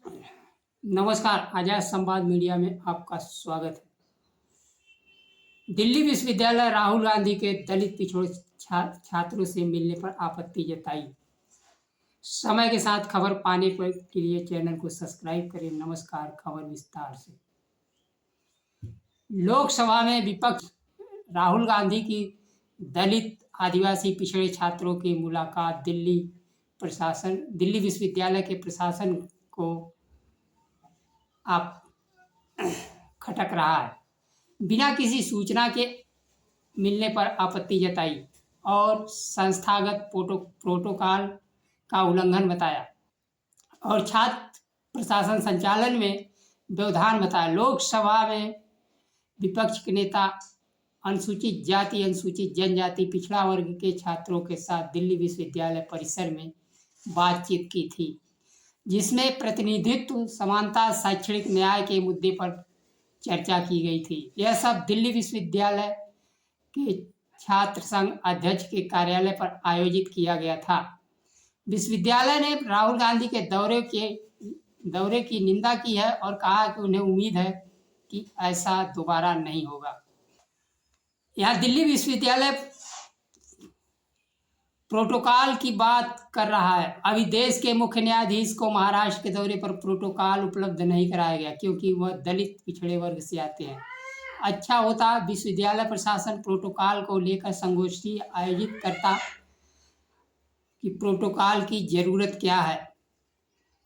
नमस्कार, आजाद संवाद मीडिया में आपका स्वागत है। दिल्ली विश्वविद्यालय राहुल गांधी के दलित पिछड़े छात्रों से मिलने पर आपत्ति जताई। समय के साथ खबर पाने के लिए चैनल को सब्सक्राइब करें। नमस्कार, खबर विस्तार से। लोकसभा में विपक्ष राहुल गांधी की दलित आदिवासी पिछड़े छात्रों की मुलाकात दिल्ली विश्वविद्यालय के प्रशासन को आप खटक रहा है। बिना किसी सूचना के मिलने पर आपत्ति जताई और संस्थागत प्रोटोकॉल का उल्लंघन बताया और छात्र प्रशासन संचालन में व्यवधान बताया। लोकसभा में विपक्ष के नेता अनुसूचित जाति, अनुसूचित जनजाति, पिछड़ा वर्ग के छात्रों के साथ दिल्ली विश्वविद्यालय परिसर में बातचीत की थी, जिसमें प्रतिनिधित्व, समानता, शैक्षणिक न्याय के मुद्दे पर चर्चा की गई थी। यह सब दिल्ली विश्वविद्यालय के छात्र संघ अध्यक्ष के कार्यालय पर आयोजित किया गया था। विश्वविद्यालय ने राहुल गांधी के दौरे की निंदा की है और कहा कि उन्हें उम्मीद है कि ऐसा दोबारा नहीं होगा। यहाँ दिल्ली विश्वविद्यालय प्रोटोकॉल की बात कर रहा है। अभी देश के मुख्य न्यायाधीश को महाराष्ट्र के दौरे पर प्रोटोकॉल उपलब्ध नहीं कराया गया क्योंकि वह दलित पिछड़े वर्ग से आते हैं। अच्छा होता विश्वविद्यालय प्रशासन प्रोटोकॉल को लेकर संगोष्ठी आयोजित करता कि प्रोटोकॉल की जरूरत क्या है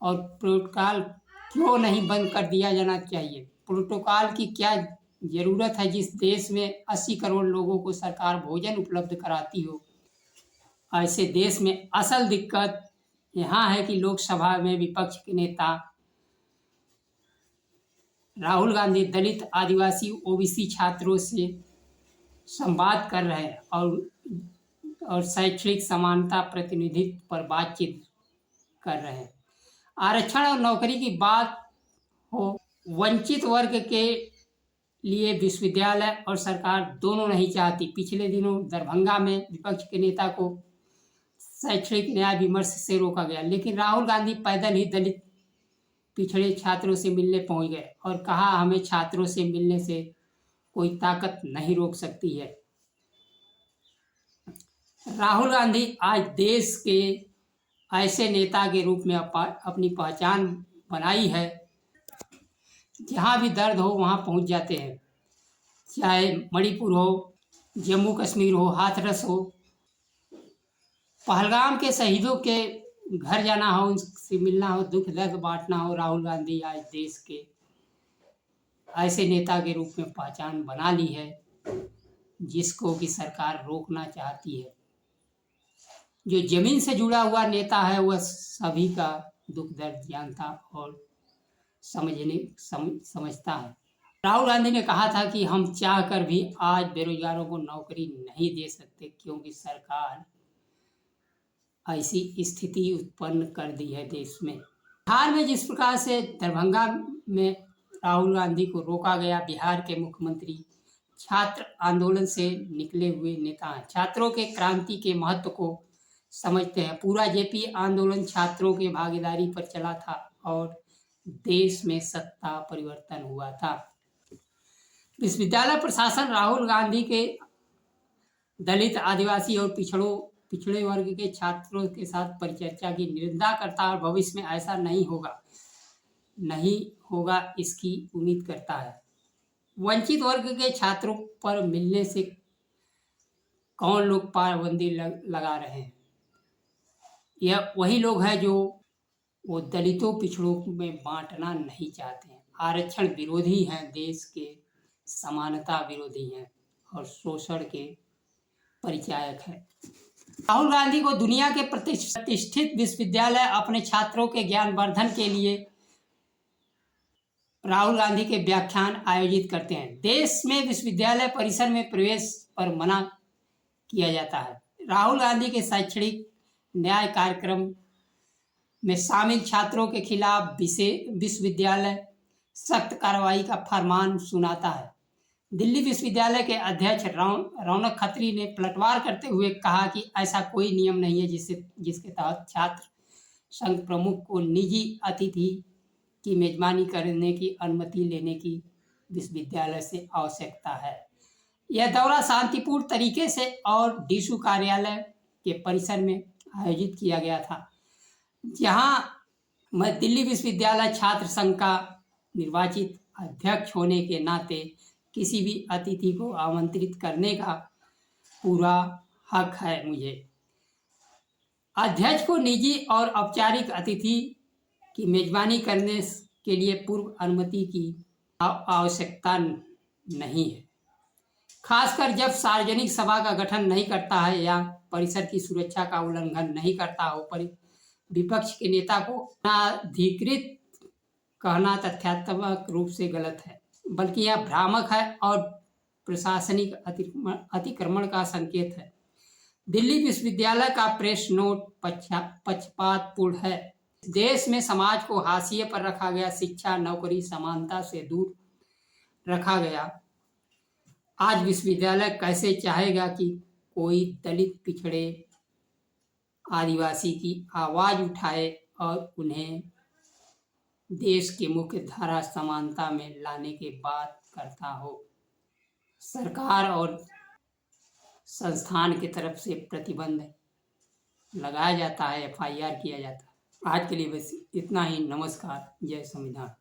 और प्रोटोकॉल क्यों नहीं बंद कर दिया जाना चाहिए। प्रोटोकॉल की क्या जरूरत है जिस देश में 80 करोड़ लोगों को सरकार भोजन उपलब्ध कराती हो। ऐसे देश में असल दिक्कत यहाँ है कि लोकसभा में विपक्ष के नेता राहुल गांधी दलित, आदिवासी, ओबीसी छात्रों से संवाद कर रहे हैं और शैक्षणिक समानता, प्रतिनिधित्व पर बातचीत कर रहे हैं। आरक्षण और नौकरी की बात हो, वंचित वर्ग के लिए विश्वविद्यालय और सरकार दोनों नहीं चाहती। पिछले दिनों दरभंगा में विपक्ष के नेता को शैक्षणिक न्याय विमर्श से रोका गया, लेकिन राहुल गांधी पैदल ही दलित पिछड़े छात्रों से मिलने पहुंच गए और कहा, हमें छात्रों से मिलने से कोई ताकत नहीं रोक सकती है। राहुल गांधी आज देश के ऐसे नेता के रूप में अपनी पहचान बनाई है। जहां भी दर्द हो वहां पहुंच जाते हैं, चाहे मणिपुर हो, जम्मू कश्मीर हो, हाथरस हो, पहलगाम के शहीदों के घर जाना हो, उनसे मिलना हो, दुख दर्द बांटना हो। राहुल गांधी आज देश के ऐसे नेता के रूप में पहचान बना ली है जिसको कि सरकार रोकना चाहती है। जो जमीन से जुड़ा हुआ नेता है वह सभी का दुख दर्द जानता और समझता है। राहुल गांधी ने कहा था कि हम चाहकर भी आज बेरोजगारों को नौकरी नहीं दे सकते क्योंकि सरकार ऐसी स्थिति उत्पन्न कर दी है देश में। बिहार में जिस प्रकार से दरभंगा में राहुल गांधी को रोका गया, बिहार के मुख्यमंत्री छात्र आंदोलन से निकले हुए नेता हैं, छात्रों के क्रांति के महत्व को समझते हैं। पूरा जेपी आंदोलन छात्रों के भागीदारी पर चला था और देश में सत्ता परिवर्तन हुआ था। विश्वविद्यालय प्रशासन राहुल गांधी के दलित, आदिवासी और पिछड़े वर्ग के छात्रों के साथ परिचर्चा की निंदा करता और भविष्य में ऐसा नहीं होगा इसकी उम्मीद करता है। वंचित वर्ग के छात्रों पर मिलने से कौन लोग पाबंदी लगा रहे हैं? यह वही लोग हैं जो वो दलितों, पिछड़ों में बांटना नहीं चाहते हैं, आरक्षण विरोधी हैं, देश के समानता विरोधी हैं और शोषण के परिचायक हैं। राहुल गांधी को दुनिया के प्रतिष्ठित विश्वविद्यालय अपने छात्रों के ज्ञानवर्धन के लिए राहुल गांधी के व्याख्यान आयोजित करते हैं। देश में विश्वविद्यालय परिसर में प्रवेश पर मना किया जाता है। राहुल गांधी के शैक्षणिक न्याय कार्यक्रम में शामिल छात्रों के खिलाफ विश्वविद्यालय सख्त कार्रवाई का फरमान सुनाता है। दिल्ली विश्वविद्यालय के अध्यक्ष रौनक खत्री ने पलटवार करते हुए कहा कि ऐसा कोई नियम नहीं है जिसके तहत छात्र संघ प्रमुख को निजी अतिथि की मेजबानी करने की अनुमति लेने की विश्वविद्यालय से आवश्यकता है। यह दौरा शांतिपूर्ण तरीके से और डीसू कार्यालय के परिसर में आयोजित किया गया था, जहां मैं दिल्ली विश्वविद्यालय छात्र संघ का निर्वाचित अध्यक्ष होने के नाते किसी भी अतिथि को आमंत्रित करने का पूरा हक है। मुझे अध्यक्ष को निजी और औपचारिक अतिथि की मेजबानी करने के लिए पूर्व अनुमति की आवश्यकता नहीं है, खासकर जब सार्वजनिक सभा का गठन नहीं करता है या परिसर की सुरक्षा का उल्लंघन नहीं करता हो। पर विपक्ष के नेता को अनाधिकृत कहना तथ्यात्मक रूप से गलत है, बल्कि यह भ्रामक है और प्रशासनिक अतिक्रमण का संकेत है। दिल्ली विश्वविद्यालय का प्रेस नोट पक्षपातपूर्ण है। देश में समाज को हाशिए पर रखा गया, शिक्षा नौकरी समानता से दूर रखा गया। आज विश्वविद्यालय कैसे चाहेगा कि कोई दलित, पिछड़े, आदिवासी की आवाज उठाए और उन्हें देश के मुख्य धारा समानता में लाने की बात करता हो। सरकार और संस्थान की तरफ से प्रतिबंध लगाया जाता है, FIR किया जाता है। आज के लिए बस इतना ही। नमस्कार। जय संविधान।